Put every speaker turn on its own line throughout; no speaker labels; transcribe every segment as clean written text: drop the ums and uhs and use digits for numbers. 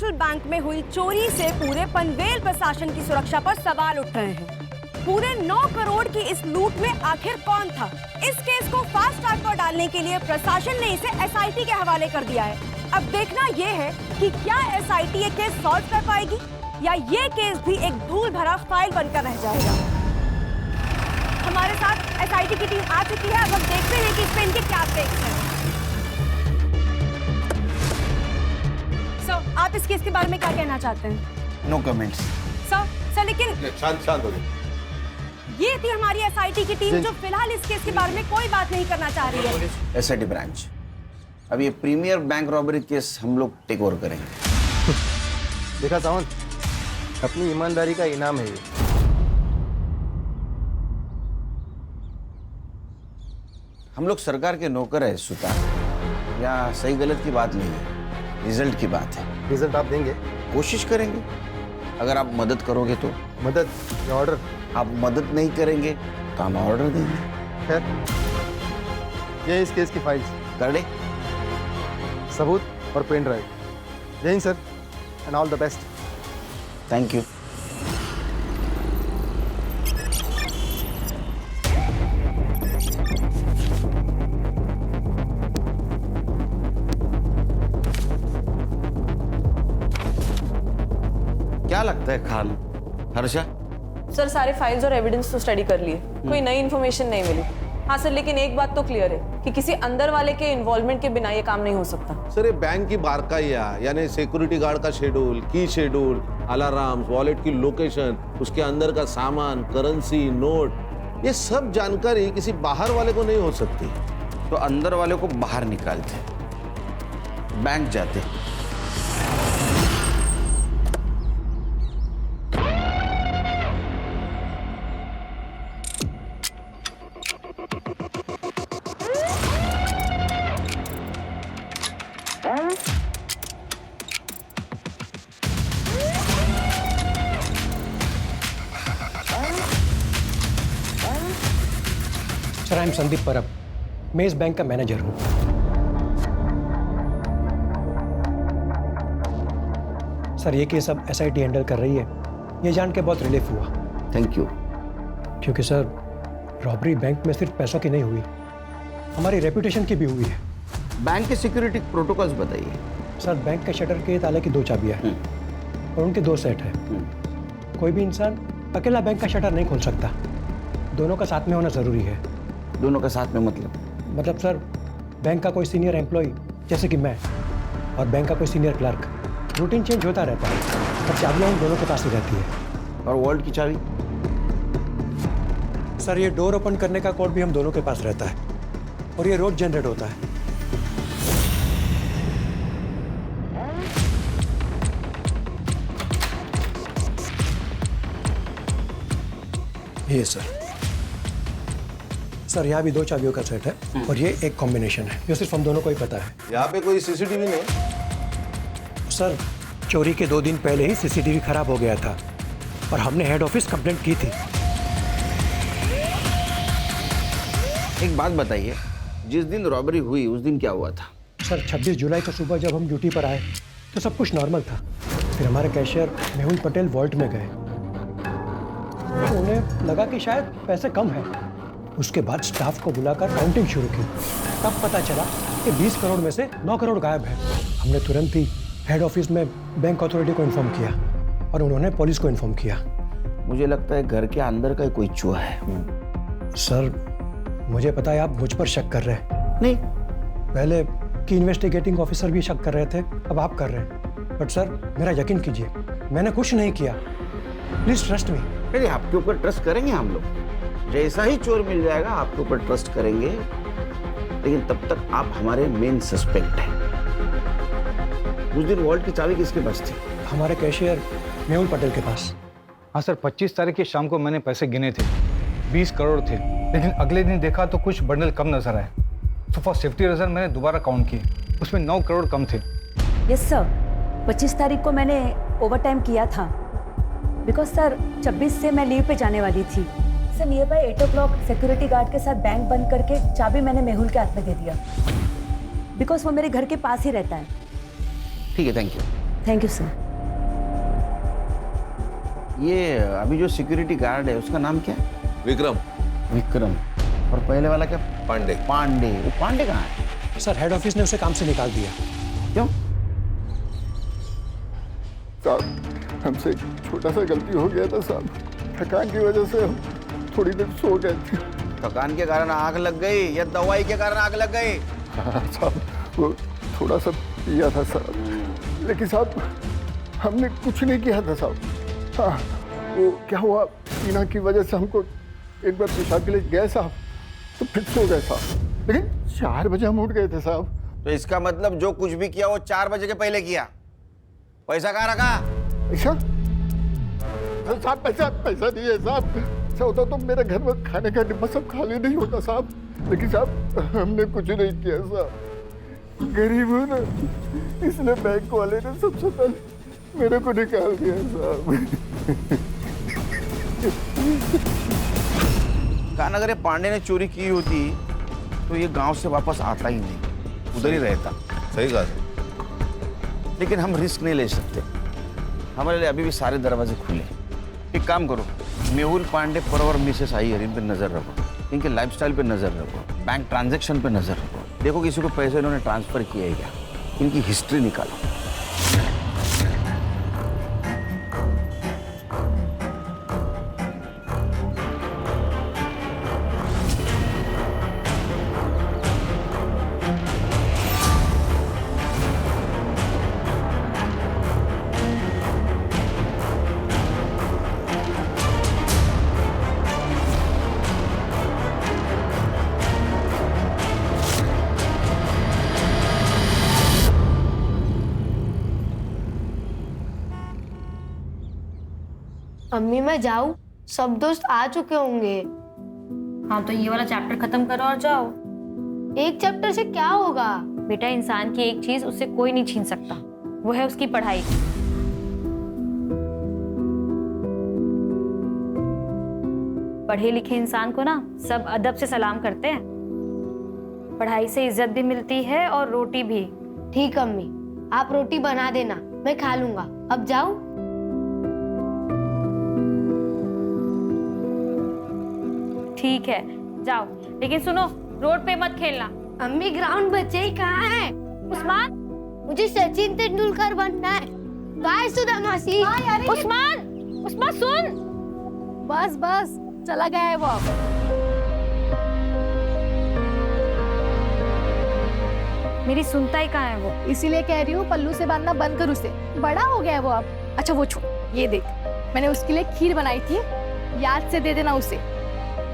Commercial bank में हुई चोरी से पूरे पनवेल प्रशासन की सुरक्षा पर सवाल उठ रहे हैं। पूरे 9 करोड़ की इस लूट में आखिर कौन था? इस केस को फास्ट ट्रैक पर डालने के लिए प्रशासन ने इसे एसआईटी के हवाले कर दिया है। अब देखना यह है कि क्या एसआईटी ये केस सॉल्व कर पाएगी या ये केस भी एक धूल भरा फाइल बनकर रह जाएगा। हमारे साथ एसआईटी की टीम आ चुकी है। अब हम देखते हैं कि इसमें इनके क्या स्टेक्स हैं। सर, आप इस केस के बारे में क्या कहना चाहते हैं?
No comments.
सर लेकिन
शांत हो जाओ।
ये थी हमारी एसआईटी की टीम जो फिलहाल इस केस के बारे में कोई बात नहीं करना चाह रही है।
एसआईटी ब्रांच, अब ये प्रीमियर बैंक रॉबरी केस हम लोग टेक ओवर करेंगे।
देखा सावंत, अपनी ईमानदारी का इनाम है ये।
हम लोग सरकार के नौकर है सुतार। या सही गलत की बात नहीं है, रिजल्ट की बात है।
रिजल्ट आप देंगे?
कोशिश करेंगे, अगर आप मदद करोगे तो।
मदद या ऑर्डर?
आप मदद नहीं करेंगे तो हम ऑर्डर देंगे।
खैर, ये इस केस की फाइल्स,
कर दे।
सबूत और पेन ड्राइव। जय Hind sir, and all the best.
Thank you. क्या लगता है खान? हर्षा?
सर, सारे फाइल्स और एविडेंस तो स्टडी कर लिए, कोई नई इन्फॉर्मेशन नहीं मिली। हाँ सर, लेकिन एक बात तो क्लियर है कि किसी अंदर वाले के इन्वॉल्वमेंट के बिना ये काम नहीं हो सकता।
सर, ये बैंक की बारकाइया, यानी सिक्योरिटी गार्ड का शेड्यूल, की शेड्यूल, अलार्म, वॉलेट की लोकेशन, उसके अंदर का सामान, करेंसी, नोट, ये सब जानकारी किसी बाहर वाले को नहीं हो सकती।
तो अंदर वाले को बाहर निकालते, बैंक जाते।
सर, आई एम संदीप परब, मैं इस बैंक का मैनेजर हूँ। सर, ये केस अब एसआईटी हैंडल कर रही है, ये जान के बहुत रिलीफ हुआ।
Thank you.
क्योंकि सर, रॉबरी बैंक में सिर्फ पैसों की नहीं हुई, हमारी रेपुटेशन की भी हुई है।
बैंक के सिक्योरिटी प्रोटोकॉल्स बताइए।
सर, बैंक के शटर के ताले की 2 चाबियाँ हैं और उनके 2 सेट हैं। कोई भी इंसान अकेला बैंक का शटर नहीं खोल सकता, दोनों का साथ में होना ज़रूरी है।
दोनों का साथ में
मतलब सर, बैंक का कोई सीनियर एम्प्लॉय जैसे कि मैं और बैंक का कोई सीनियर क्लर्क, रूटीन चेंज होता रहता है, पर चाबियाँ उन दोनों के पास ही रहती है।
और वॉल्ट की चाबी?
सर, ये डोर ओपन करने का कोड भी हम दोनों के पास रहता है और ये रोज जनरेट होता है। ये सर, यहाँ भी 2 चाबियों का सेट है और ये एक कॉम्बिनेशन है जो सिर्फ हम दोनों को ही पता है।
यहाँ पे कोई सीसीटीवी नहीं?
सर, चोरी के 2 दिन पहले ही सीसीटीवी खराब हो गया था और हमने हेड ऑफिस कंप्लेंट की थी।
एक बात बताइए, जिस दिन रॉबरी हुई उस दिन क्या हुआ था?
सर, 26 जुलाई को सुबह जब हम ड्यूटी पर आए तो सब कुछ नॉर्मल था। फिर हमारे कैशियर मेहुल पटेल वॉल्ट में गए, तो उन्हें लगा कि शायद पैसे कम हैं। उसके बाद स्टाफ को बुलाकर काउंटिंग शुरू की। तब पता चला कि 20 करोड़ में से 9 करोड़ गायब है। हमने तुरंत ही हेड ऑफिस में बैंक अथॉरिटी को इन्फॉर्म किया और उन्होंने पुलिस को इन्फॉर्म किया।
मुझे लगता है घर के अंदर का कोई चूहा है।
सर, मुझे पता है आप मुझ पर शक कर रहे हैं।
नहीं,
पहले की इन्वेस्टिगेटिंग ऑफिसर भी शक कर रहे थे, अब आप कर रहे हैं। बट सर, मेरा यकीन कीजिए, मैंने कुछ नहीं किया। Please trust me.
नहीं, आपके ऊपर ट्रस्ट करेंगे हम लोग। जैसा ही चोर मिल जाएगा आपके ऊपर ट्रस्ट करेंगे, लेकिन तब तक आप हमारे मेन सस्पेक्ट हैं। उस दिन वॉल्ट की चाबी किसके पास थी?
हमारे कैशियर मेहुल पटेल के पास।
हाँ सर, 25 तारीख की शाम को मैंने पैसे गिने थे, 20 करोड़ थे, लेकिन अगले दिन देखा तो कुछ बंडल कम नजर आए। तो फॉर सेफ्टी रीजन मैंने दोबारा काउंट किए, उसमें 9 करोड़ कम थे।
यस सर, 25 तारीख को मैंने ओवर टाइम किया था, बिकॉज सर 26 से मैं लीव पे जाने वाली थी। Sir, near by 8 o'clock security guard के साथ बैंक बंद करके चाबी मैंने मेहुल के हाथ में दे दिया, बिकॉज वो मेरे घर के पास ही रहता है।
ठीक है, thank you.
Thank you sir.
ये अभी जो सिक्योरिटी गार्ड है उसका नाम क्या है?
विक्रम।
विक्रम। और पहले वाला क्या?
पांडे।
पांडे। वो पांडे कहाँ है?
सर हेड ऑफिस ने उसे काम से निकाल दिया।
क्यों?
साहब हमसे छोटा सा गलती हो गया था साहब, थकान की वजह से हम थोड़ी देर सो गए थे।
थकान के कारण आग लग गई या दवाई के कारण आग लग गई?
हाँ साहब, वो थोड़ा सा पिया था साहब, लेकिन साहब हमने कुछ नहीं किया था साहब। हाँ वो क्या हुआ, टीना की वजह से हमको एक बार पेशाब के लिए गए साहब, तो फिर सो गए साहब, लेकिन 4 बजे हम उठ गए थे साहब।
तो इसका मतलब जो कुछ भी किया वो 4 बजे के पहले किया। पैसा कहाँ रखा?
पैसा? साहब पैसा नहीं है साहब। ऐसा होता तो मेरे घर में खाने का डिब्बा सब खाली नहीं होता साहब, लेकिन साहब हमने कुछ नहीं किया साहब। गरीब हूँ ना, इसलिए बैंक वाले ने सबसे पहले मेरे को निकाल दिया साहब।
कान अगर ये पांडे ने चोरी की होती तो ये गांव से वापस आता ही नहीं, उधर ही रहता।
सही कहा।
लेकिन हम रिस्क नहीं ले सकते, हमारे लिए अभी भी सारे दरवाजे खुले। एक काम करो, मेहुल पांडे पर और मिसेस अय्यर इन पे नजर रखो, इनके लाइफस्टाइल पे नजर रखो, बैंक ट्रांजैक्शन पे नजर रखो, देखो किसी को पैसे इन्होंने ट्रांसफर किया है क्या, इनकी हिस्ट्री निकालो।
अम्मी मैं जाऊँ? सब दोस्त आ चुके होंगे।
हाँ तो ये वाला चैप्टर खत्म करो और जाओ।
एक चैप्टर से क्या होगा?
बेटा इंसान की एक चीज उससे कोई नहीं छीन सकता, वो है उसकी पढ़ाई। पढ़े लिखे इंसान को ना सब अदब से सलाम करते हैं। पढ़ाई से इज्जत भी मिलती है और रोटी भी।
ठीक अम्मी, आप रोटी बना देना, मैं खा लूंगा। अब जाऊँ?
ठीक है जाओ, लेकिन सुनो रोड पे मत खेलना।
अम्मी ग्राउंड बच्चे ही कहाँ है?
उस्मान,
मुझे सचिन तेंदुलकर बनना है। बाय सुधा मासी।
उस्मान, उस्मान सुन।
बस बस चला गया है वो।
मेरी सुनता ही कहाँ है वो?
इसीलिए कह रही हूँ पल्लू से बांधना बंद कर उसे, बड़ा हो गया है वो अब। अच्छा वो छोड़, ये देख मैंने उसके लिए खीर बनाई थी, याद से दे देना उसे।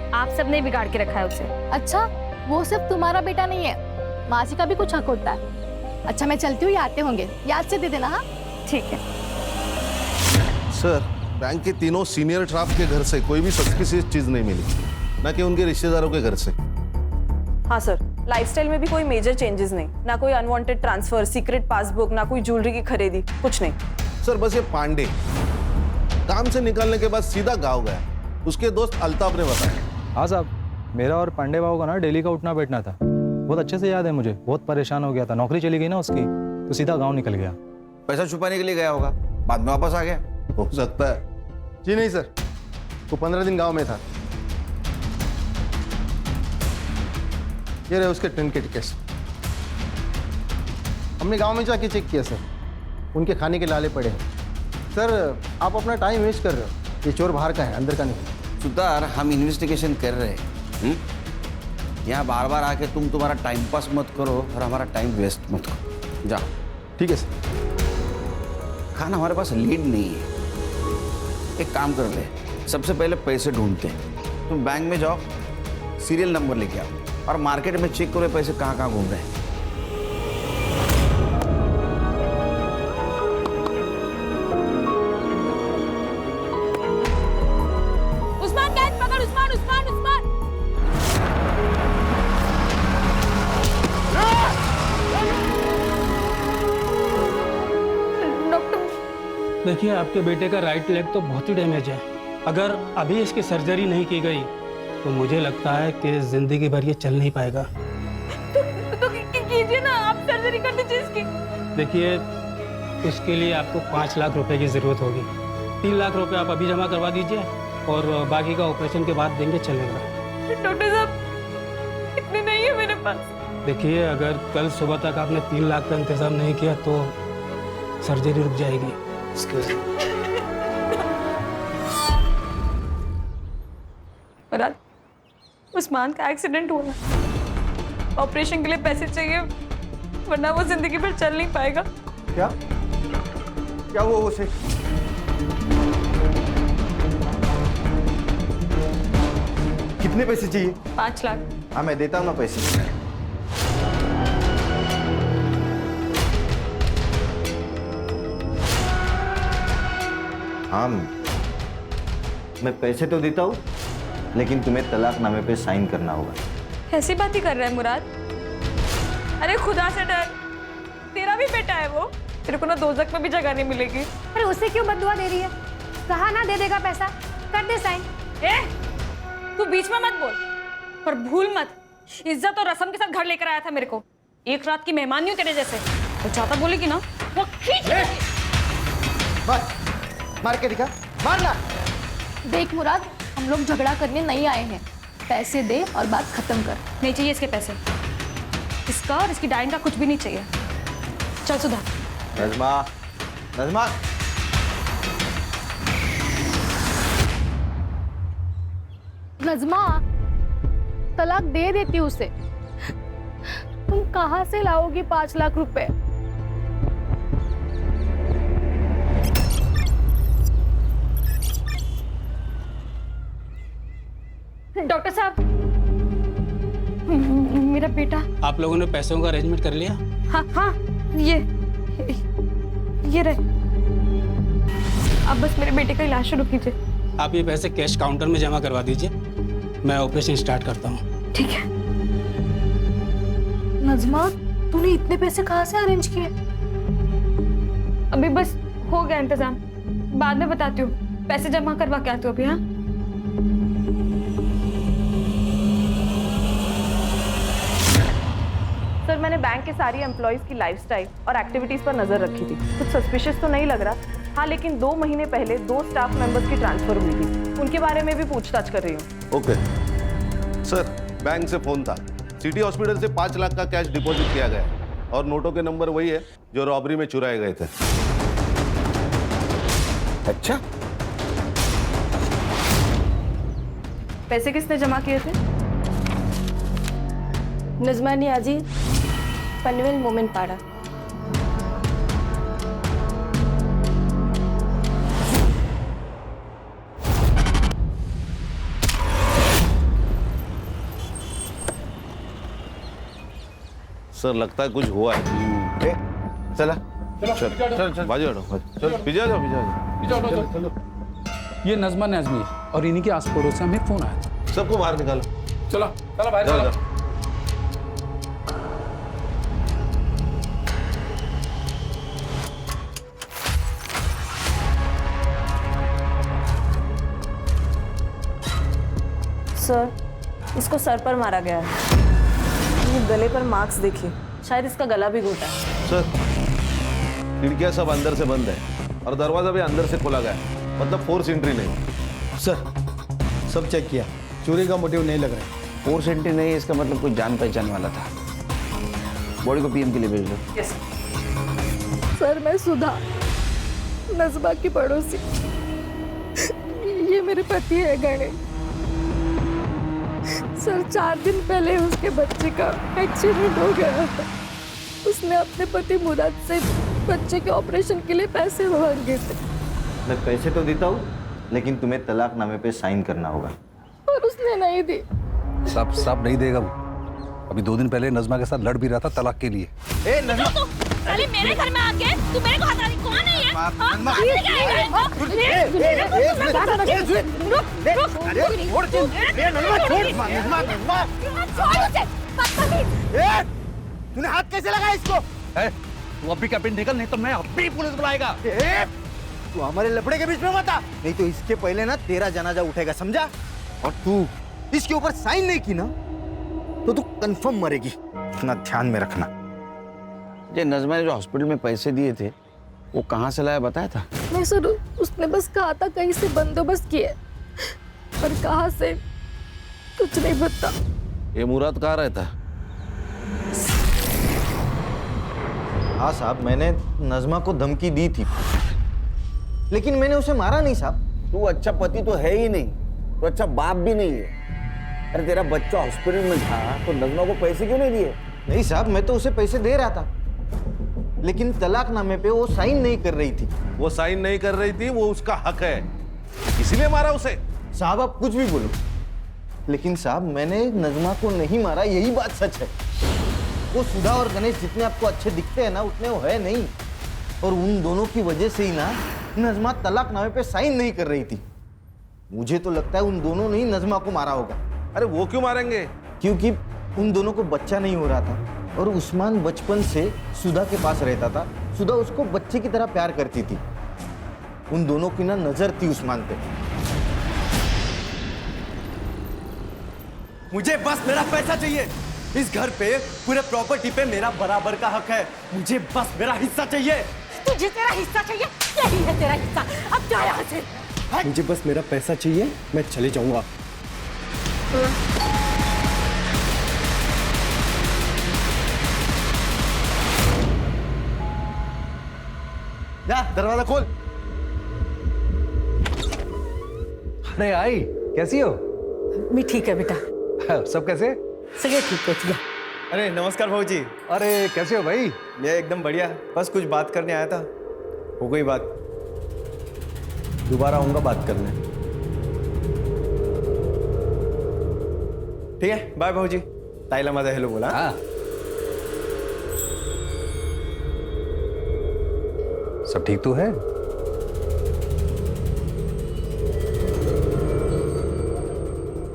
आप सबने बिगाड़ के रखा है उसे।
अच्छा वो सिर्फ तुम्हारा बेटा नहीं है, मासी का भी कुछ हक होता है। अच्छा मैं चलती हूँ, ये आते होंगे, याद से दे देना। हाँ
ठीक है
सर, बैंक के तीनों सीनियर स्टाफ के घर से कोई भी सस्पिशियस चीज नहीं मिली, ना कि उनके रिश्तेदारों के घर से।
हाँ सर, लाइफस्टाइल में भी कोई मेजर चेंजेस नहीं, ना कोई अनवांटेड ट्रांसफर, सीक्रेट पासबुक, ना कोई ज्वेलरी की खरीदी, कुछ नहीं।
सर बस ये पांडे काम से निकलने के बाद सीधा गाँव गया, उसके दोस्त अल्ताफ ने बताया।
हाँ साहब, मेरा और पांडे बाबू का ना डेली का उठना बैठना था, बहुत अच्छे से याद है मुझे। बहुत परेशान हो गया था, नौकरी चली गई ना उसकी, तो सीधा गांव निकल गया।
पैसा छुपाने के लिए गया होगा, बाद में वापस आ गया।
हो सकता है।
जी नहीं सर, वो 15 दिन गांव में था। ये रहे उसके ट्रेन के टिकट्स। हमने गांव में जाके चेक किया सर, उनके खाने के लाले पड़े हैं। सर आप अपना टाइम वेस्ट कर रहे हो, ये चोर बाहर का है, अंदर का नहीं।
सुतार, हम इन्वेस्टिगेशन कर रहे हैं। यहाँ बार बार आके तुम्हारा टाइम पास मत करो और हमारा टाइम वेस्ट मत करो। जाओ।
ठीक है सर।
खाना हमारे पास लीड नहीं है, एक काम कर ले, सबसे पहले पैसे ढूंढते हैं। तुम बैंक में जाओ, सीरियल नंबर लेके आओ और मार्केट में चेक करो पैसे कहाँ कहाँ घूम रहे हैं।
उस्मान कैच पकड़, उस्मान उस्मान उस्मान।
देखिए आपके बेटे का राइट लेग तो बहुत ही डैमेज है। अगर अभी इसकी सर्जरी नहीं की गई तो मुझे लगता है कि जिंदगी भर ये चल नहीं पाएगा।
तो कीजिए ना, आप सर्जरी कर दीजिए इसकी।
देखिए
उसके लिए आपको 5 लाख रुपए की ज़रूरत होगी। 3 लाख रुपए आप अभी जमा करवा दीजिए और बाकी का ऑपरेशन के बाद देंगे, चलेगा।
डॉक्टर साहब इतने नहीं है मेरे पास।
देखिए, अगर कल सुबह तक आपने 3 लाख का इंतजाम नहीं किया तो सर्जरी रुक जाएगी।
मुराद, उस्मान का एक्सीडेंट हुआ, ऑपरेशन के लिए पैसे चाहिए, वरना वो जिंदगी भर चल नहीं पाएगा।
क्या क्या हुआ उसे? कितने पैसे चाहिए?
5 लाख।
हाँ, मैं देता हूँ ना पैसे।
हाँ, मैं पैसे तो देता हूँ, लेकिन तुम्हें तलाकनामे पे साइन करना होगा।
ऐसी बात ही कर रहा है मुराद? अरे खुदा से डर, तेरा भी बेटा है वो, तेरे को ना दोजख में भी जगह नहीं मिलेगी।
अरे उसे क्यों बददुआ दे रही है? कहा ना दे देगा पैसा, कर दे साइन।
तू बीच में मत बोल, पर भूल मत, इज्जत और रस्म के साथ घर लेकर आया था मेरे को। एक रात की मेहमान नहीं हूँ तेरे जैसे। तो ज्यादा बोलेगी ना वो खींच।
मार के दिखा, मारना।
देख मुराद, हम लोग झगड़ा करने नहीं आए हैं, पैसे दे और बात खत्म कर।
नहीं चाहिए इसके पैसे, इसका और इसकी डाइन का कुछ भी नहीं चाहिए। चल सुधा।
नज़मा, नज़मा,
नज़मा, तलाक दे देती उसे। तुम कहाँ से लाओगी 5 लाख रुपए?
डॉक्टर साहब, मेरा बेटा।
आप लोगों ने पैसों का अरेंजमेंट कर लिया?
हाँ हाँ, ये रहे। अब बस मेरे बेटे का इलाज शुरू कीजिए।
आप ये पैसे कैश काउंटर में जमा करवा दीजिए, मैं ऑपरेशन स्टार्ट करता हूँ।
ठीक है।
नज़मा, तूने इतने पैसे कहाँ से अरेंज किए?
अभी बस हो गया इंतजाम, बाद में बताती हूँ। पैसे जमा करवा के आती हूँ अभी। हाँ, सर मैंने बैंक के सारी एम्प्लॉइज की लाइफस्टाइल और एक्टिविटीज पर नजर रखी थी। कुछ सस्पिशियस तो नहीं लग रहा। हाँ, लेकिन 2 महीने पहले 2 स्टाफ मेंबर्स की ट्रांसफर हुई थी, उनके बारे में भी पूछताछ कर रही हूँ।
ओके सर, बैंक से फोन था, सिटी हॉस्पिटल से 5 लाख का कैश डिपॉजिट किया गया और नोटों के नंबर वही है जो रॉबरी में चुराए गए थे।
अच्छा,
पैसे किसने जमा किए थे?
नज़मा नियाजी, पनवेल मोमिन पाड़ा।
सर लगता है कुछ हुआ है।
चला
चल बाजू हटो, चल पीछे जाओ,
चलो। ये नज़मा नाज़मी और इन्हीं के आस पड़ोस से हमें फोन आया था।
सबको बाहर निकालो।
चलो बाहर चलो।
सर, इसको सर पर मारा गया है। ये गले पर मार्क्स देखिए, शायद इसका गला भी घोटा है।
सर, खिड़कियां सब अंदर से बंद है और दरवाजा भी अंदर से खोला गया है, मतलब फोर्स एंट्री नहीं।
सर, सब चेक किया, चोरी का मोटिव नहीं लग रहा है।
फोर्स एंट्री नहीं है, इसका मतलब कोई जान पहचान वाला था। बॉडी को पीएम के लिए भेज दो।
यस
सर, मैं सुधा, नज़मा की पड़ोसी। ये मेरे पति है गणेश। सर, 4 दिन पहले उसके बच्चे का एक्सीडेंट हो गया था। उसने अपने पति मुराद से बच्चे के ऑपरेशन के लिए पैसे मांगे थे।
मैं पैसे तो देता हूँ, लेकिन तुम्हें तलाकनामे पे साइन करना होगा।
और उसने नहीं दी।
साहब नहीं देगा वो। अभी 2 दिन पहले नज़मा के साथ लड़ भी रहा था तलाक के लिए।
ए नज़मा, साले मेरे घर में आके तू मेरे को हटा रही, कौन है ये?
तूने हाथ कैसे लगाया इसको?
तू अभी कैबिन निकल, नहीं तो मैं अभी पुलिस बुलाएगा।
तू हमारे लफड़े के बीच में मत आ, नहीं तो इसके पहले ना तेरा जनाजा उठेगा, समझा? और तू इसके ऊपर साइन नहीं की ना तो तू कंफर्म मरेगी, इतना ध्यान में रखना।
ये नज़मा ने जो हॉस्पिटल में पैसे दिए थे वो कहाँ से लाया बताया था?
नहीं सर, उसने बस कहा था कहीं से बंदोबस्त किए, पर कहाँ से कुछ नहीं पता।
ये मुराद कहाँ रहता?
हाँ साहब, मैंने नज़मा को धमकी दी थी, लेकिन मैंने उसे मारा नहीं साहब।
तू अच्छा पति तो है ही नहीं, तो अच्छा बाप भी नहीं है। अरे तेरा बच्चा हॉस्पिटल में था तो नज़मा को पैसे क्यों नहीं दिए?
नहीं साहब, मैं तो उसे पैसे दे रहा था, लेकिन तलाकनामे पे वो साइन नहीं कर रही थी।
वो साइन नहीं कर रही थी, वो उसका हक है, इसीलिए मारा उसे।
साहब आप कुछ भी बोलो, लेकिन साहब मैंने नज़मा को नहीं मारा, यही बात सच है। वो सुधा और गणेश जितने आपको अच्छे दिखते हैं ना, उतने वो है नहीं। और उन दोनों की वजह से ही ना नज़मा तलाकनामे पे साइन नहीं कर रही थी। मुझे तो लगता है उन दोनों ने ही नज़मा को मारा होगा।
अरे वो क्यों मारेंगे?
क्योंकि उन दोनों को बच्चा नहीं हो रहा था और उस्मान बचपन से सुधा के पास रहता था। सुधा उसको बच्चे की तरह प्यार करती थी। उन दोनों की ना नजर थी उस्मान पे।
मुझे बस मेरा पैसा चाहिए। इस घर पे, पूरे प्रॉपर्टी पे मेरा बराबर का हक है। मुझे बस मेरा हिस्सा चाहिए।
तुझे तेरा हिस्सा चाहिए? यही है तेरा हिस्सा, अब जा यहाँ से।
मुझे बस मेरा पैसा चाहिए, मैं चले जाऊंगा।
जा दरवाजा खोल।
अरे आई, कैसी हो?
मैं ठीक है बेटा।
सब कैसे?
सगे ठीक है भैया।
अरे नमस्कार भाऊजी।
अरे कैसे हो भाई?
मैं एकदम बढ़िया, बस कुछ बात करने आया था। हो गई बात, दोबारा आऊंगा बात करने। ठीक है, बाय भाऊजी। ताईला माझा हेलो बोला।
हाँ। सब ठीक तो है?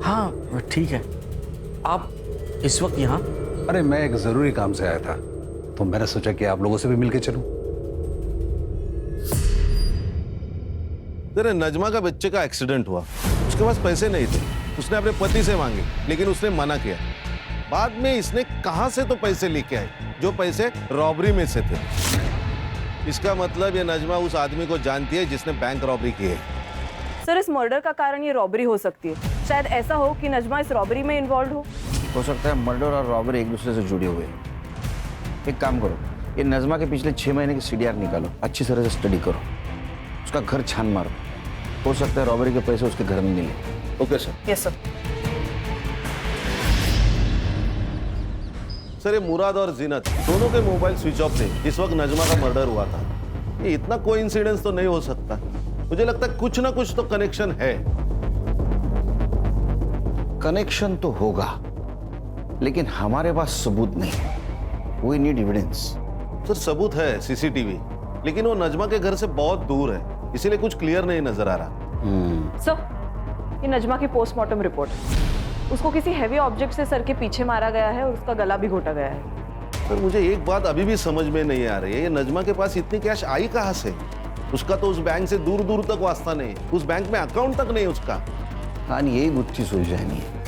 हाँ ठीक है। आप इस वक्त यहाँ?
अरे मैं एक जरूरी काम से आया था, तो मैंने सोचा कि आप लोगों से भी मिलके चलूं।
तेरे नजमा का बच्चे का एक्सीडेंट हुआ, उसके पास पैसे नहीं थे, उसने अपने पति से मांगे, लेकिन उसने मना किया। बाद में इसने कहां से तो पैसे लेके आए, जो पैसे रॉबरी में से थे। इसका मतलब ये नजमा उस आदमी को जानती है जिसने बैंक रॉबरी की है।
सर, इस मर्डर का कारण ये रॉबरी हो सकती है। शायद ऐसा हो कि नजमा इस रॉबरी में इन्वॉल्व
हो सकता है मर्डर और रॉबरी एक दूसरे से जुड़े हुए हैं। एक काम करो, ये नजमा के पिछले 6 महीने की CDR निकालो, अच्छी तरह से स्टडी करो, उसका घर छान मारो। हो सकता है रॉबरी के पैसे उसके घर में मिले।
Okay sir.
Yes sir.
Sir, ये मुराद और जीनत दोनों के मोबाइल स्विच ऑफ थे इस वक्त नजमा का मर्डर हुआ था। ये इतना कोइंसिडेंस तो नहीं हो सकता। मुझे लगता है कुछ ना कुछ तो कनेक्शन है।
कनेक्शन तो होगा, लेकिन हमारे पास सबूत नहीं। We need evidence.
सर, सबूत है CCTV, लेकिन वो नजमा के घर से बहुत दूर है, इसीलिए कुछ क्लियर नहीं नजर आ रहा।
सर, ये नजमा की पोस्टमार्टम रिपोर्ट है। उसको किसी हैवी ऑब्जेक्ट से सर के पीछे मारा गया है और उसका गला भी घोटा गया है।
सर, मुझे एक बात अभी भी समझ में नहीं आ रही है, ये नजमा के पास इतनी कैश आई कहां से? उसका तो उस बैंक से दूर दूर तक वास्ता नहीं, उस बैंक में अकाउंट तक नहीं उसका।
हाँ, यही गुत्थी सुलझानी है।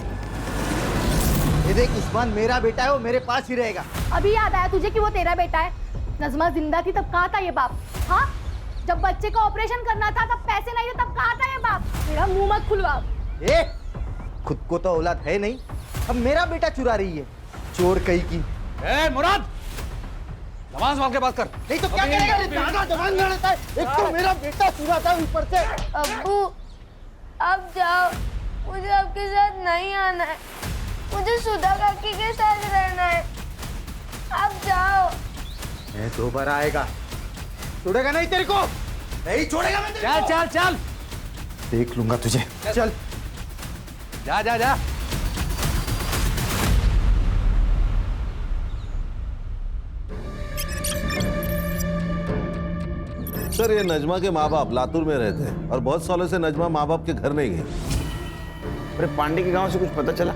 ये देख, उस्मान मेरा बेटा है, वो मेरे पास ही रहेगा।
अभी याद आया तुझे कि वो तेरा बेटा है? नज़मा जिंदा थी तब कहाँ था ये बाप? हाँ, जब बच्चे का ऑपरेशन करना था तब पैसे नहीं थे, तब कहाँ था ये बाप? मेरा मुंह मत खुलवा।
ए, खुद को तो औलाद है नहीं, अब मेरा बेटा चुरा रही है, चोर कहीं की।
ए मुराद, जबान संभाल के बात कर।
नहीं तो क्या करेगा? ज्यादा जबान लड़ता है। एक तो मेरा बेटा चुरा था, ऊपर से।
अब्बू, अब जाओ, मुझे आपके साथ नहीं आना है। मुझे सुधा काकी के साथ रहना है। अब जाओ।
मैं दोबारा आएगा, छोड़ेगा नहीं तेरे को, नहीं छोड़ेगा मैं तेरे को।
चल चल चल,
देख लूंगा तुझे। चल,
जा जा जा।
सर, ये नजमा के माँ बाप लातूर में रहते हैं और बहुत सालों से नजमा माँ बाप के घर नहीं गई।
अरे पांडे के गांव से कुछ पता चला?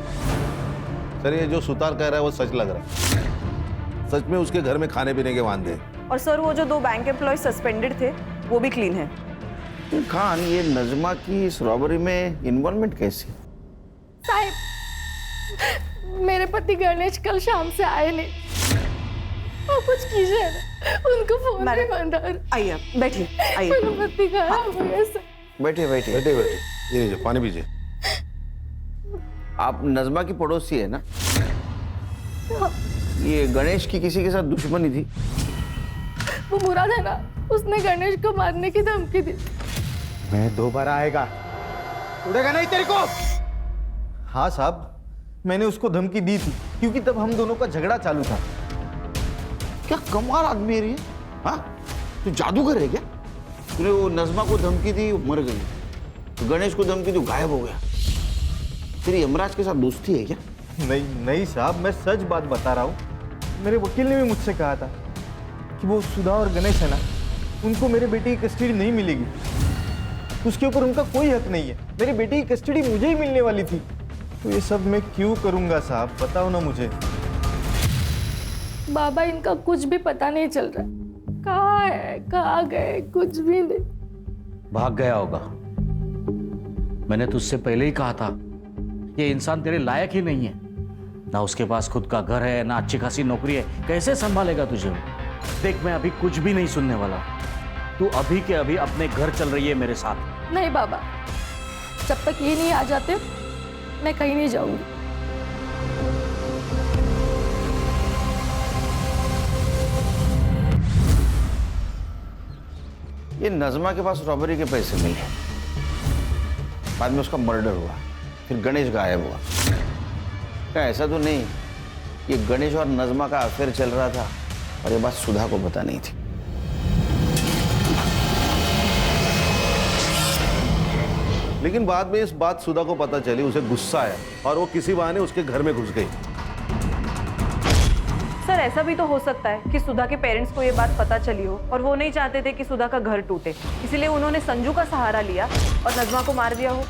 सर, ये जो सुतार कह रहा है वो सच लग रहा है। सच में उसके घर में खाने पीने के वांदे हैं।
और सर, वो जो 2 बैंक एम्प्लॉय सस्पेंडेड थे वो भी क्लीन है।
खान, ये नजमा की इस रॉबरी में इन्वॉल्वमेंट कैसी?
साहब, मेरे पति गणेश कल शाम से आए नहीं वो कुछ कीजिए ना, उनको फोन नहीं बंद आ रहा।
आइए बैठिए, आइए।
मेरा पति गायब हो गया सर।
बैठिए बैठिए
बैठे बैठे, ये लीजिए पानी पीजिए।
आप नजमा की पड़ोसी है ना? ये गणेश की किसी के साथ दुश्मनी थी?
वो मुराद है ना, उसने गणेश को मारने की धमकी दी।
मैं दोबारा आएगा, उड़ेगा नहीं तेरे को। हाँ साहब, मैंने उसको धमकी दी थी क्योंकि तब हम दोनों का झगड़ा चालू था।
क्या कमाल आदमी है ये, हाँ? तू जादूगर है क्या? तूने वो नजमा को धमकी दी, वो मर गई। तो गणेश को धमकी दी, गायब हो गया। तेरी यमराज के साथ दोस्ती है क्या?
नहीं नहीं साहब, मैं सच बात बता रहा हूँ। मेरे वकील ने भी मुझसे कहा था कि वो सुधा और गणेश है ना, उनको मेरे बेटे की कस्टडी नहीं मिलेगी। उसके ऊपर उनका कोई हक नहीं है। मेरी बेटी की कस्टडी मुझे ही मिलने वाली थी। तो ये सब मैं क्यों करूंगा साहब, बताओ ना मुझे।
बाबा, इनका कुछ भी पता नहीं चल रहा। कहाँ है, कहाँ गए, कुछ भी नहीं।
भाग गया होगा। मैंने तुझसे पहले ही कहा था, ये इंसान तेरे लायक ही नहीं है। ना उसके पास खुद का घर है, ना अच्छी खासी नौकरी है, कैसे संभालेगा तुझे? देख, मैं अभी कुछ भी नहीं सुनने वाला। तू अभी के अभी अपने घर चल रही है मेरे साथ।
नहीं बाबा, जब तक ये नहीं आ जाते मैं कहीं नहीं जाऊंगी।
ये नजमा के पास रॉबरी के पैसे मिले, बाद में उसका मर्डर हुआ, फिर गणेश गायब हुआ। क्या ऐसा तो नहीं ये गणेश और नजमा का अफेयर चल रहा था और ये बात सुधा को पता नहीं थी?
लेकिन बाद में इस बात सुधा को पता चली, उसे गुस्सा आया और वो किसी बहाने उसके घर में घुस गई।
सर, ऐसा भी तो हो सकता है कि सुधा के पेरेंट्स को ये बात पता चली हो और वो नहीं चाहते थे कि सुधा का घर टूटे, इसलिए उन्होंने संजू का सहारा लिया और नजमा को मार दिया हो।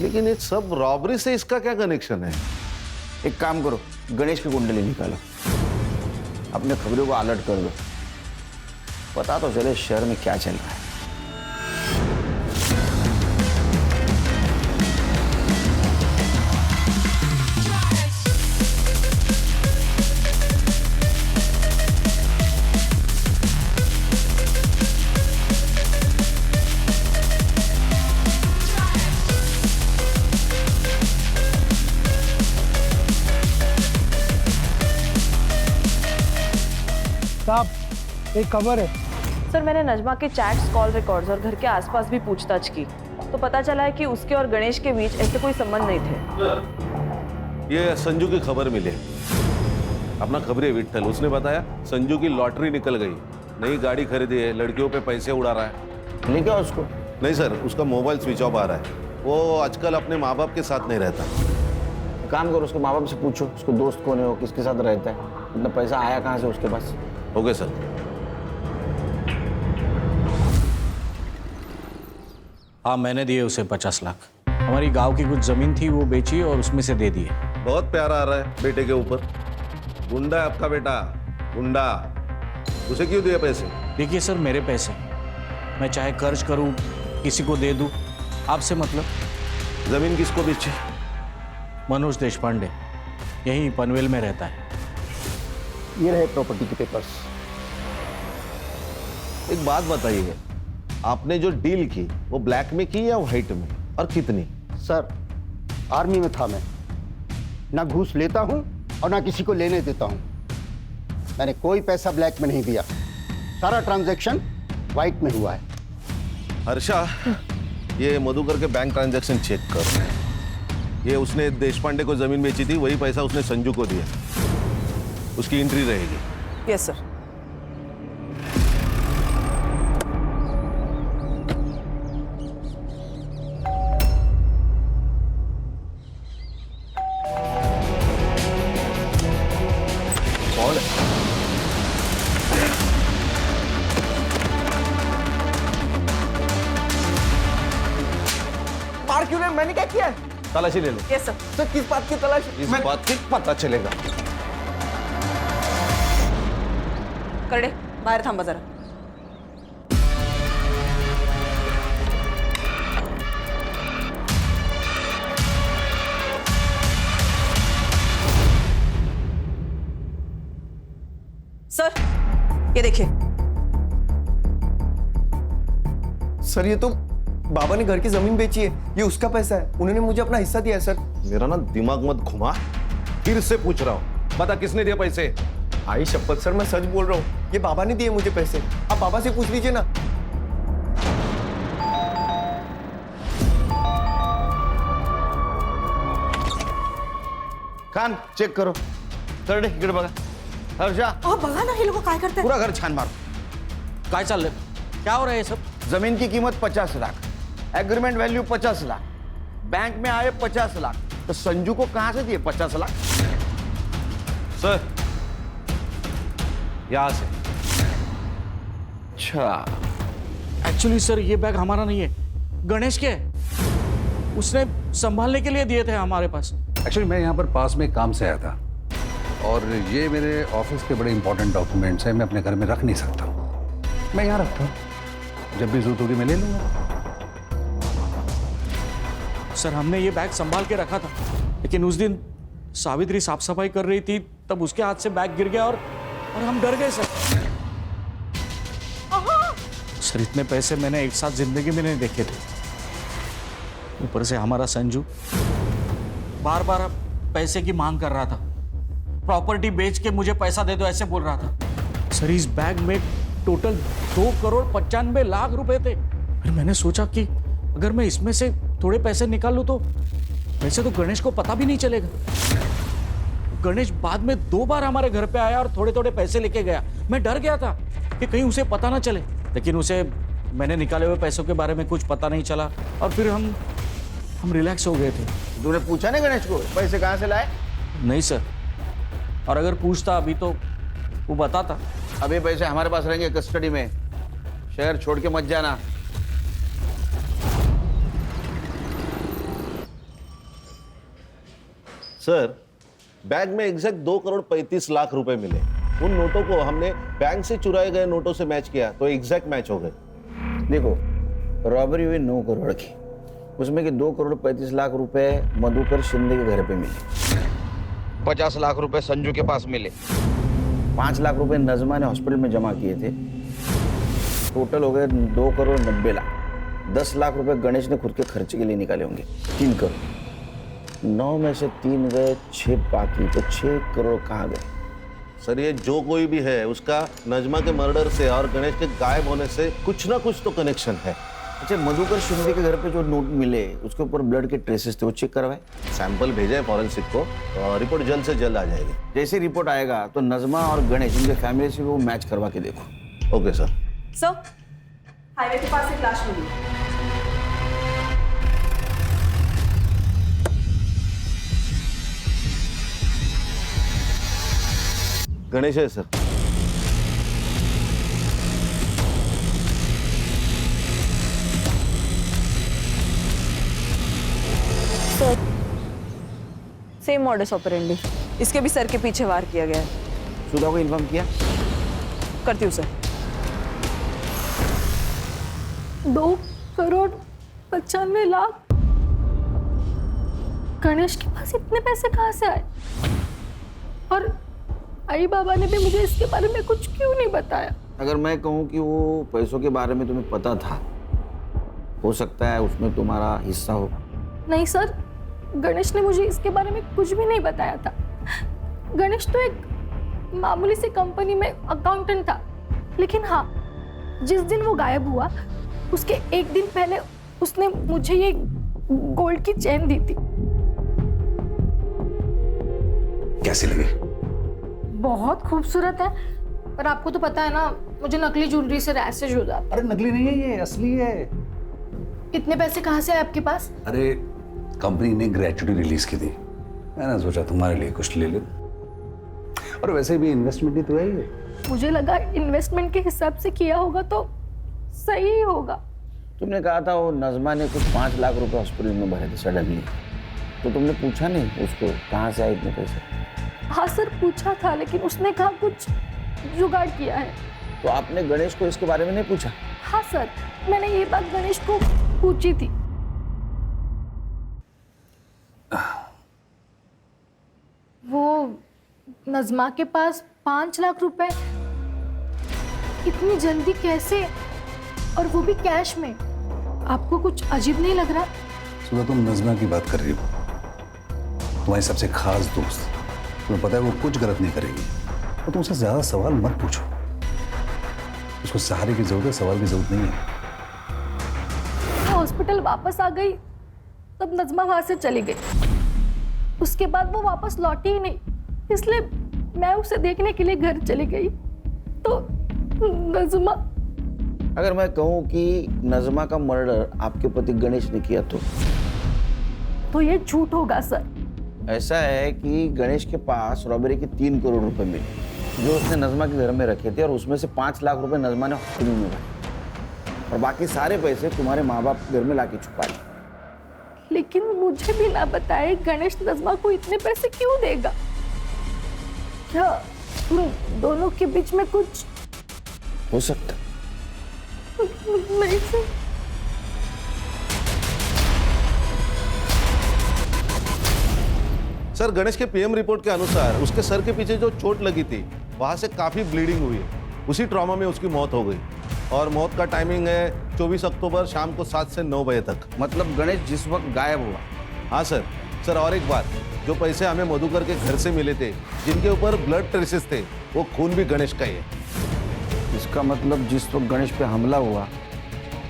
लेकिन ये सब रॉबरी से इसका क्या कनेक्शन है?
एक काम करो, गणेश की कुंडली निकालो, अपने खबरों को अलर्ट कर दो, पता तो चले शहर में क्या चल रहा है।
साहब, एक खबर है।
सर, मैंने नजमा के चैट्स, कॉल रिकॉर्ड्स और घर के आसपास भी पूछताछ की तो पता चला है कि उसके और गणेश के बीच ऐसे कोई संबंध नहीं थे।
ये संजू की खबर मिली, अपना खबरी विट्ठल, उसने बताया संजू की लॉटरी निकल गई, नई गाड़ी खरीदी है, लड़कियों पे पैसे उड़ा रहा है।
नहीं क्या उसको?
नहीं सर, उसका मोबाइल स्विच ऑफ आ रहा है। वो आजकल अपने माँ बाप के साथ नहीं रहता।
काम करो, उसके माँ बाप से पूछो उसको दोस्त कौन है, वो किसके साथ रहता है, इतना पैसा आया कहाँ से उसके पास।
Okay sir.
हाँ, मैंने दिए उसे 50 लाख। हमारी गांव की कुछ जमीन थी, वो बेची और उसमें से दे दिए।
बहुत प्यारा आ रहा है बेटे के ऊपर। गुंडा है आपका बेटा, गुंडा। उसे क्यों दिए पैसे?
देखिए सर, मेरे पैसे, मैं चाहे कर्ज करूं, किसी को दे दूं, आपसे मतलब।
जमीन किसको बेची?
मनोज देशपांडे, यहीं पनवेल में रहता है।
ये रहे प्रॉपर्टी के पेपर्स।
एक बात बताइए, आपने जो डील की वो ब्लैक में की या व्हाइट में, और कितनी?
सर, आर्मी में था मैं, ना घूस लेता हूं और ना किसी को लेने देता हूं। मैंने कोई पैसा ब्लैक में नहीं दिया, सारा ट्रांजैक्शन व्हाइट में हुआ है।
हर्षा, ये मधुकर के बैंक ट्रांजैक्शन चेक कर। ये उसने देशपांडे को जमीन बेची थी, वही पैसा उसने संजू को दिया, उसकी एंट्री रहेगी।
Yes sir.
मार क्यों नहीं? मैंने क्या किया है?
तलाशी ले लो।
Yes sir.
सर, किस बात की तलाशी?
इस बात की पता चलेगा।
करडे, बाहेर थांबा जरा।
सर ये देखिए।
सर ये तो बाबा ने घर की जमीन बेची है, ये उसका पैसा है, उन्होंने मुझे अपना हिस्सा दिया है सर।
मेरा ना दिमाग मत घुमा, फिर से पूछ रहा हूँ, बता किसने दिया पैसे?
आई शपथ सर मैं सच बोल रहा हूँ, ये बाबा ने दिए मुझे पैसे, आप बाबा से पूछ लीजिए ना।
कान चेक करो, कर इकडे बघा. हर्षा
बघा ना हे लोक काय करतात.
पूरा घर छान मारो.
काय चाललंय? क्या हो रहा है ये सब?
जमीन की कीमत 50 lakh, agreement value 50 lakh, bank में आए 50 लाख, तो संजू को कहां से दिए 50 लाख?
सर यहां से.
अच्छा,
एक्चुअली सर ये बैग हमारा नहीं है, गणेश के है. उसने संभालने के लिए दिए थे हमारे पास.
एक्चुअली मैं यहाँ पर पास में काम से आया था और ये मेरे ऑफिस के बड़े इंपॉर्टेंट डॉक्यूमेंट्स हैं, मैं अपने घर में रख नहीं सकता. मैं यहाँ रखता हूँ, जब भी जरूरत होगी मैं ले लूँगा.
सर हमने ये बैग संभाल के रखा था, लेकिन उस दिन सावित्री साफ सफाई कर रही थी, तब उसके हाथ से बैग गिर गया और हम डर गए सर. सर इतने पैसे मैंने एक साथ जिंदगी में नहीं देखे थे. ऊपर से हमारा संजू बार बार पैसे की मांग कर रहा था, प्रॉपर्टी बेच के मुझे पैसा दे दो ऐसे बोल रहा था. सर इस बैग में टोटल 2,95,00,000 रुपए थे. फिर मैंने सोचा कि अगर मैं इसमें से थोड़े पैसे निकाल लूं तो वैसे तो गणेश को पता भी नहीं चलेगा. गणेश बाद में 2 बार हमारे घर पे आया और थोड़े थोड़े पैसे लेके गया. मैं डर गया था कि कहीं उसे पता ना चले, लेकिन उसे मैंने निकाले हुए पैसों के बारे में कुछ पता नहीं चला और फिर हम रिलैक्स हो गए थे.
तूने पूछा नहीं गणेश को पैसे कहां से लाए?
नहीं सर, और अगर पूछता अभी तो वो बताता.
अब ये पैसे हमारे पास रहेंगे कस्टडी में, शहर छोड़ के मत जाना.
सर बैग में एग्जैक्ट 2,35,00,000 रुपए मिले. उन नोटों को हमने बैंक से चुराए गए नोटों से मैच किया तो एग्जैक्ट मैच हो गए.
देखो, रॉबरी हुई 9 करोड़ की, उसमें के 2,35,00,000 रुपए मधुकर शिंदे के घर पे मिले, 50 लाख रुपए संजू के पास मिले, 5 लाख रुपए नजमा ने हॉस्पिटल में जमा किए थे. टोटल हो गए 2,90,00,000. 10 लाख रुपए गणेश ने खुद के खर्चे के लिए निकाले होंगे, 3 करोड़. 9 में से 3 गए, 6 बाकी, तो 6 करोड़ कहाँ गए?
सर ये जो कोई भी है उसका नजमा के मर्डर से और गणेश के गायब होने से कुछ ना कुछ तो कनेक्शन है.
अच्छा, मधुकर शिंदे के घर पे जो नोट मिले उसके ऊपर ब्लड के ट्रेसेस थे, वो चेक करवाए?
सैंपल भेजे फॉरेंसिक को, रिपोर्ट जल्द से जल्द आ जाएगी.
जैसे रिपोर्ट आएगा तो नजमा और गणेश उनके फैमिली से वो मैच करवा के देखो.
Okay sir.
सर हाईवे के पास एक लाश मिली.
गणेश है sir.
Sir same modus operandi, इसके भी सर के पीछे वार किया गया है.
सुधा को इन्फॉर्म किया?
करती हूँ सर.
2,95,00,000. गणेश के पास इतने पैसे कहाँ से आए? और आई बाबा ने भी मुझे इसके बारे में कुछ क्यों नहीं बताया?
अगर मैं कहूँ कि वो पैसों के बारे में तुम्हें पता था, हो सकता है उसमें तुम्हारा हिस्सा हो.
नहीं सर, गणेश ने मुझे इसके बारे में कुछ भी नहीं बताया था. गणेश तो एक मामूली सी कंपनी में अकाउंटेंट था, लेकिन हाँ, जिस दिन वो गायब हुआ उसके एक दिन पहले उसने मुझे ये गोल्ड की चेन दी थी.
कैसी लगी?
बहुत खूबसूरत है, पर आपको तो पता है ना, मुझे नकली ज्वेलरी से रैशेज हो जाता.
अरे नकली नहीं है, ये असली है.
इतने पैसे कहाँ से आए आपके पास?
अरे कंपनी ने ग्रेचुटी रिलीज की थी, मैंने सोचा तुम्हारे लिए कुछ ले लो. और वैसे भी इन्वेस्टमेंट ही तो है ये.
मुझे लगा इन्वेस्टमेंट के हिसाब से किया होगा तो सही होगा.
तुमने कहा था वो नजमा ने कुछ 5 लाख रुपए हॉस्पिटल में भरे थे सडनली, तो तुमने पूछा नहीं उसको कहाँ से आए इतने पैसे?
हाँ सर, पूछा था, लेकिन उसने कहा कुछ जुगाड़ किया है.
तो आपने गणेश को इसके बारे में नहीं पूछा?
हाँ सर, मैंने ये बात गणेश को पूछी थी. वो नजमा के पास 5 लाख रुपए इतनी जल्दी कैसे, और वो भी कैश में? आपको कुछ अजीब नहीं लग रहा?
सुबह तुम नज़मा की बात कर रही हो, तुम्हारी सबसे खास दोस्त। तुम्हें पता है वो कुछ गलत नहीं करेगी, तो तुम उससे ज्यादा सवाल मत पूछो। उसको सहारे की जरूरत है, सवाल की जरूरत नहीं है।
मैं हॉस्पिटल वापस आ गई तब नज़मा वहां से चली गई। उसके बाद वो वापस लौटी ही नहीं, इसलिए मैं उसे देखने के लिए घर चली गई। तो नज़मा,
अगर मैं कहूं कि नज़मा का मर्डर आपके पति गणेश ने किया तो
ये झूठ होगा सर।
ऐसा है कि गणेश के पास रॉबरी के 3 करोड़ रुपए मिले जो उसने नज़मा के घर में रखे थे, और उसमें से 5 लाख रुपए नज़मा ने हॉस्पिटल में रखे, और बाकी सारे पैसे तुम्हारे माँ बाप घर में लाके छुपा लिए।
लेकिन मुझे भी ना बताए गणेश नज़मा को इतने पैसे क्यों देगा? क्या उन दोनों के बीच में कुछ
हो सकता?
नहीं सर।
सर, गणेश के पीएम रिपोर्ट के अनुसार उसके सर के पीछे जो चोट लगी थी वहां से काफी ब्लीडिंग हुई है। उसी ट्रॉमा में उसकी मौत हो गई, और मौत का टाइमिंग है 24 अक्टूबर शाम को 7 से 9 बजे तक।
मतलब गणेश जिस वक्त गायब हुआ?
हाँ सर। सर, और एक बात, जो पैसे हमें मधुकर के घर से मिले थे, जिनके ऊपर ब्लड ट्रेसेस थे, वो खून भी गणेश का ही है।
इसका मतलब जिस वक्त गणेश पे हमला हुआ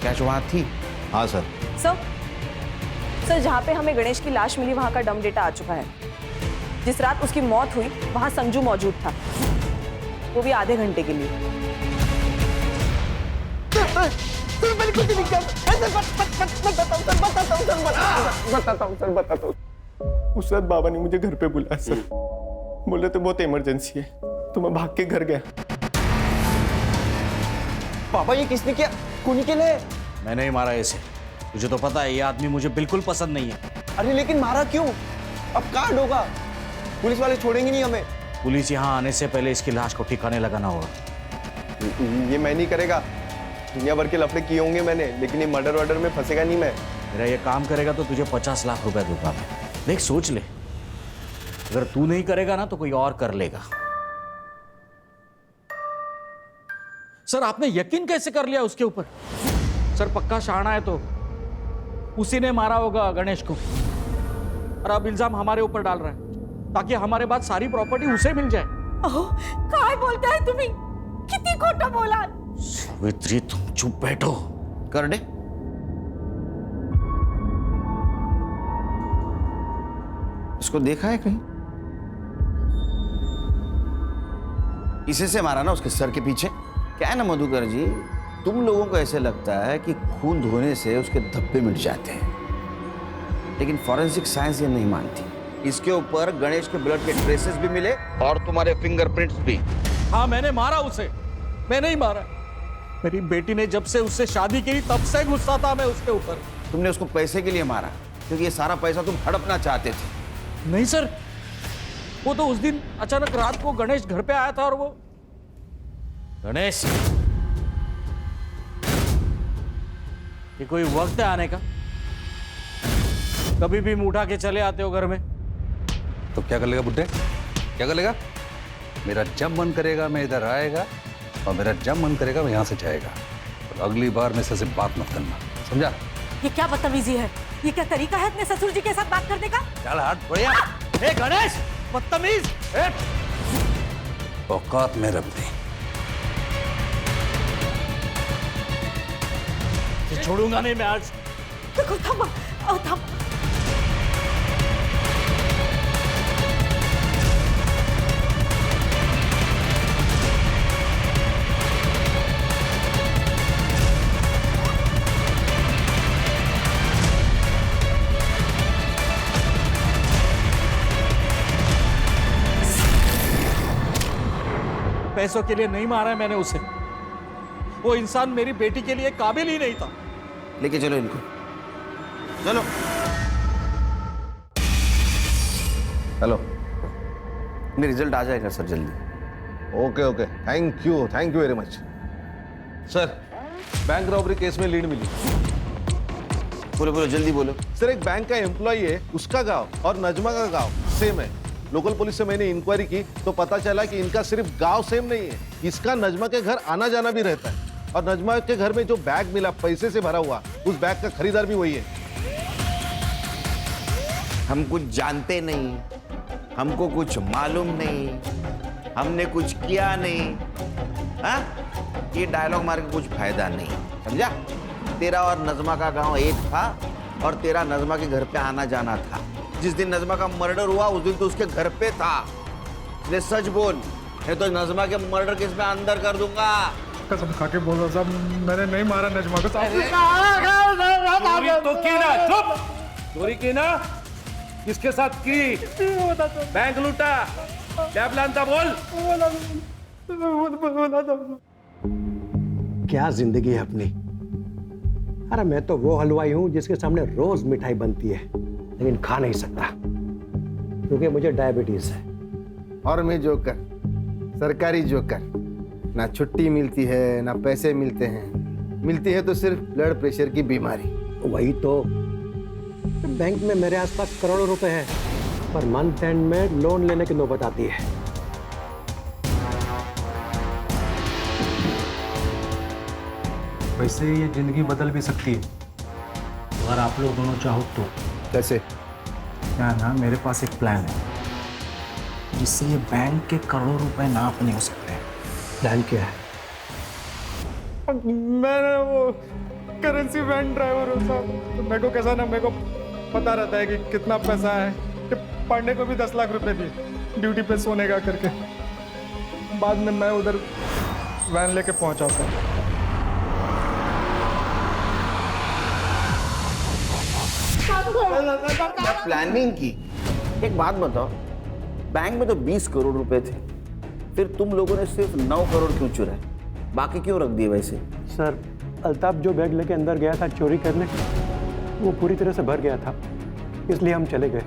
कैश वहां थी?
हाँ सर।
सर, जहाँ पे हमें गणेश की लाश मिली वहाँ का डम डेटा आ चुका है। जिस रात उसकी मौत हुई वहाँ संजू मौजूद था, वो भी आधे घंटे के लिए।
बताता हूँ। उस रात बाबा ने मुझे घर पे बुलाया सर, बोले तो बहुत इमरजेंसी है, तो मैं भाग के घर गया।
पापा ये किसने किया? कुनी के लिए?
मैंने ही मारा इसे। तुझे तो पता है ये आदमी मुझे बिल्कुल पसंद नहीं है।
अरे लेकिन मारा क्यों? अब कहाँ होगा? पुलिस वाले छोड़ेंगे नहीं हमें।
पुलिस यहाँ आने से पहले इसकी लाश को ठिकाने लगाना होगा।
ये मैं नहीं करेगा। दुनिया भर के लफड़े किए होंगे मैंने, लेकिन ये मर्डर वर्डर में फंसेगा नहीं मैं।
मेरा ये काम करेगा तो तुझे 50 लाख रुपए दूंगा मैं। देख, सोच ले, अगर तू नहीं करेगा ना तो कोई और कर लेगा। सर, आपने यकीन कैसे कर लिया उसके ऊपर? सर, पक्का शाना है तो उसी ने मारा होगा गणेश को, और अब इल्जाम हमारे ऊपर डाल रहा है ताकि हमारे बाद सारी प्रॉपर्टी उसे मिल जाए।
काय बोलता है तुम्ही? किती खोटा बोला?
सावित्री, तुम चुप बैठो।
कर दे। इसको देखा है कहीं? इसे से मारा ना उसके सर के पीछे। क्या है ना मधुकर जी, तुम लोगों को ऐसे लगता है कि खून धोने से उसके धब्बे मिट जाते हैं, लेकिन फॉरेंसिक साइंस ये नहीं मानती। इसके ऊपर गणेश के ब्लड के ट्रेसेस भी मिले और तुम्हारे फिंगरप्रिंट्स भी।
हाँ, मैंने मारा उसे, मैंने ही मारा। मेरी बेटी ने जब से उससे शादी की तब से गुस्सा था मैं उसके ऊपर।
तुमने उसको पैसे के लिए मारा, क्योंकि ये सारा पैसा तुम हड़पना चाहते थे।
नहीं सर, वो तो उस दिन अचानक रात को गणेश घर पे आया था, और वो गणेश, ये कोई वक्त है आने का? कभी भी उठा के चले आते हो घर में।
तो क्या कर लेगा बुड्ढे? क्या कर लेगा? मेरा जब मन करेगा मैं इधर आएगा, और मेरा जब मन करेगा मैं यहाँ से जाएगा। और अगली बार मेरे से बात मत करना, समझा?
ये क्या बदतमीजी है? ये क्या तरीका है अपने ससुर जी के साथ बात करने का?
चल हट बढ़िया।
ए गणेश, बदतमीज!
औकात में रख दी।
छोड़ूंगा नहीं मैं आज।
देखो, थम।
पैसों के लिए नहीं मारा है मैंने उसे। वो इंसान मेरी बेटी के लिए काबिल ही नहीं था।
लेके चलो इनको, चलो। हेलो, मेरा रिजल्ट आ जाएगा सर जल्दी।
Okay okay, thank you very much. Sir, bank robbery case में लीड मिली।
बोलो जल्दी बोलो।
सर, एक बैंक का एम्प्लॉई है, उसका गांव और नजमा का गांव सेम है। लोकल पुलिस से मैंने इंक्वायरी की तो पता चला कि इनका सिर्फ गांव सेम नहीं है, इसका नजमा के घर आना जाना भी रहता है। और नजमा के घर में जो बैग मिला पैसे से भरा हुआ, उस बैग का खरीदार भी वही है।
हम कुछ जानते नहीं, हमको कुछ मालूम नहीं, हमने कुछ किया नहीं। हाँ? ये डायलॉग मार के कुछ फायदा नहीं, समझा? तेरा और नजमा का गांव एक था और तेरा नजमा के घर पे आना जाना था। जिस दिन नजमा का मर्डर हुआ उस दिन तो उसके घर पे था। इसलिए सच बोल, नहीं तो नजमा के मर्डर केस में अंदर कर दूंगा।
कसम खा के बोल रहा साहब, मैंने नहीं मारा नजमा को साहब।
चोरी तो की ना, चुप। चोरी की ना, किसके साथ की? बैंक लूटा, क्या प्लान था? बोल।
क्या जिंदगी है अपनी। अरे मैं तो वो हलवाई हूं जिसके सामने रोज मिठाई बनती है, लेकिन खा नहीं सकता क्योंकि मुझे डायबिटीज है।
और मैं जोकर, सरकारी जोकर, ना छुट्टी मिलती है ना पैसे मिलते हैं, मिलती है तो सिर्फ ब्लड प्रेशर की बीमारी।
वही तो, बैंक में मेरे आसपास करोड़ों रुपए हैं, पर मंथ एंड में लोन लेने की नौबत आती है।
वैसे ये जिंदगी बदल भी सकती है अगर आप लोग दोनों चाहो तो।
कैसे?
क्या ना, मेरे पास एक प्लान है जिससे ये बैंक के करोड़ों रुपए ना अपने हो सकते हैं।
प्लान क्या है?
मैं वो करेंसी वैन ड्राइवर हूँ साहब, तो मेरे को कैसा ना, मेरे को पता रहता है कि कितना पैसा है। पांडे को भी 10 लाख रुपए दिए ड्यूटी पे सोने का करके। बाद में मैं उधर वैन लेके पहुंचा था।
प्लानिंग की। एक बात बताओ, बैंक में तो 20 करोड़ रुपए थे, फिर तुम लोगों ने सिर्फ 9 करोड़ क्यों चुराए? बाकी क्यों रख दिए वैसे?
सर, अल्ताफ जो बैग लेके अंदर गया था चोरी करने, वो पूरी तरह से भर गया था, इसलिए हम चले गए।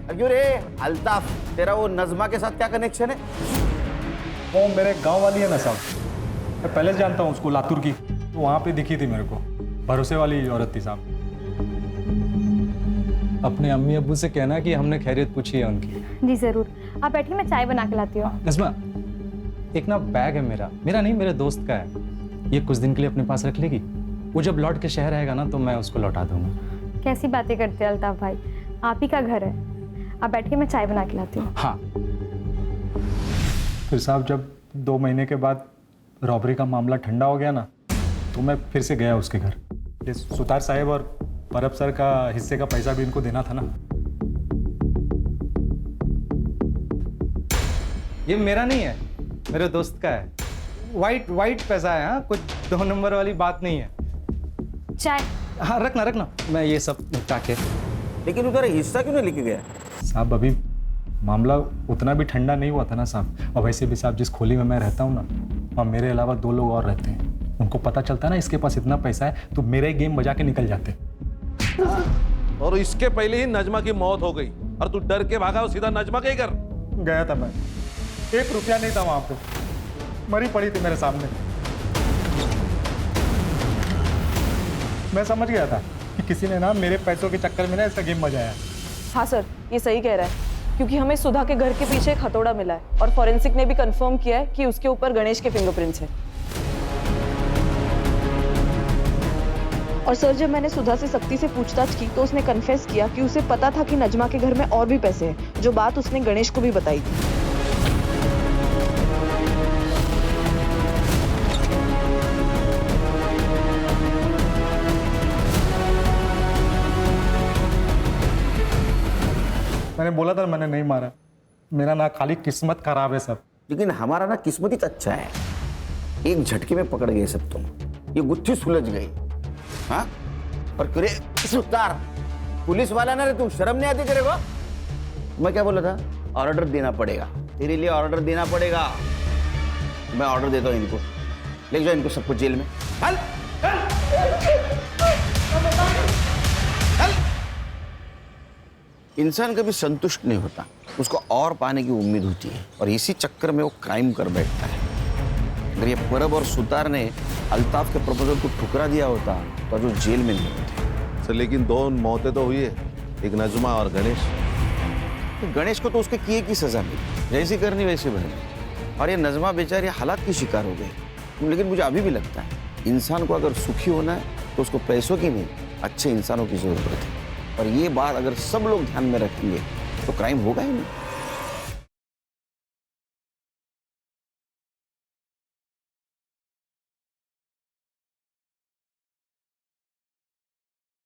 क्यों रे अल्ताफ, तेरा वो नजमा के साथ क्या कनेक्शन है?
वो मेरे गांव वाली है ना साहब, मैं पहले से जानता हूँ उसको, लातूर की। तो वहाँ पे दिखी थी मेरे को, भरोसे वाली औरत थी साहब। अपने अम्मी अब्बू से कहना कि हमने खैरियत पूछी है उनकी।
जी जरूर, आप बैठिए, मैं चाय बना के लाती हूँ।
नज़मा, एक ना बैग है मेरा नहीं, मेरे दोस्त का है। ये कुछ दिन के लिए अपने पास रख लेगी, वो जब लौट के शहर आएगा ना तो मैं उसको लौटा दूंगा।
कैसी बातें करते हैं अल्ताफ भाई, आप ही का घर है। आप बैठिए, मैं चाय बना के लाती हूँ।
हाँ। फिर साहब जब 2 महीने के बाद रॉबरी का मामला ठंडा हो गया ना, तो मैं फिर से गया उसके घर। ये सुतार साहब और परब सर का हिस्से का पैसा भी इनको देना था ना। ये मेरा नहीं है, मेरे दोस्त का है। वाइट पैसा है। हाँ, कुछ 2 नंबर वाली बात नहीं है।
चाय?
हाँ, रखना, मैं ये सब निपटा के।
लेकिन उधर हिस्सा क्यों नहीं लेके गया?
साहब अभी मामला उतना भी ठंडा नहीं हुआ था ना साहब। और वैसे भी साहब जिस खोली में मैं रहता हूँ ना, वहाँ मेरे अलावा 2 लोग और रहते हैं। उनको पता चलता है ना इसके पास इतना पैसा है तो मेरे गेम बजा के निकल जाते।
और इसके पहले ही नजमा की मौत हो गई और तू डर के भागा और सीधा नजमा के ही घर
गया था मैं। 1 रुपया नहीं था वहां पे, मरी पड़ी थी मेरे सामने। मैं समझ गया था कि किसी ने ना मेरे पैसों के चक्कर में ना इसका गेम बजाया।
हाँ सर, ये सही कह रहा है, क्योंकि हमें सुधा के घर के पीछे एक हथौड़ा मिला है और फॉरेंसिक ने भी कंफर्म किया है कि उसके ऊपर गणेश के फिंगरप्रिंट्स हैं। और सर, जब मैंने सुधा से सख्ती से पूछताछ की तो उसने कन्फेस किया कि उसे पता था कि नजमा के घर में और भी पैसे हैं, जो बात उसने गणेश को भी बताई थी।
मैंने बोला था मैंने नहीं मारा। मेरा ना खाली किस्मत खराब है सब।
लेकिन हमारा ना किस्मत ही अच्छा है, एक झटके में पकड़ गए सब तुम। ये गुत्थी सुलझ गई। हाँ? और करे सुतार पुलिस वाला ना रे, तुम शर्म नहीं आती तेरे को? मैं क्या बोला था? ऑर्डर देना पड़ेगा, तेरे लिए ऑर्डर देना पड़ेगा। मैं ऑर्डर देता हूँ इनको, ले जाओ इनको सबको जेल में। चल इंसान कभी संतुष्ट नहीं होता, उसको और पाने की उम्मीद होती है, और इसी चक्कर में वो क्राइम कर बैठता है। अगर ये परब और सुतार ने अल्ताफ के प्रपोजल को ठुकरा दिया होता तो जो जेल में नहीं होते।
लेकिन 2 मौतें तो हुई है, एक नजमा और गणेश।
कि गणेश को तो उसके किए की सजा मिली, जैसी करनी वैसी बनी, और ये नज़मा बेचारी हालात की शिकार हो गई। लेकिन मुझे अभी भी लगता है इंसान को अगर सुखी होना है तो उसको पैसों की नहीं, अच्छे इंसानों की जरूरत है। और ये बात अगर सब लोग ध्यान में रखेंगे तो क्राइम होगा ही नहीं।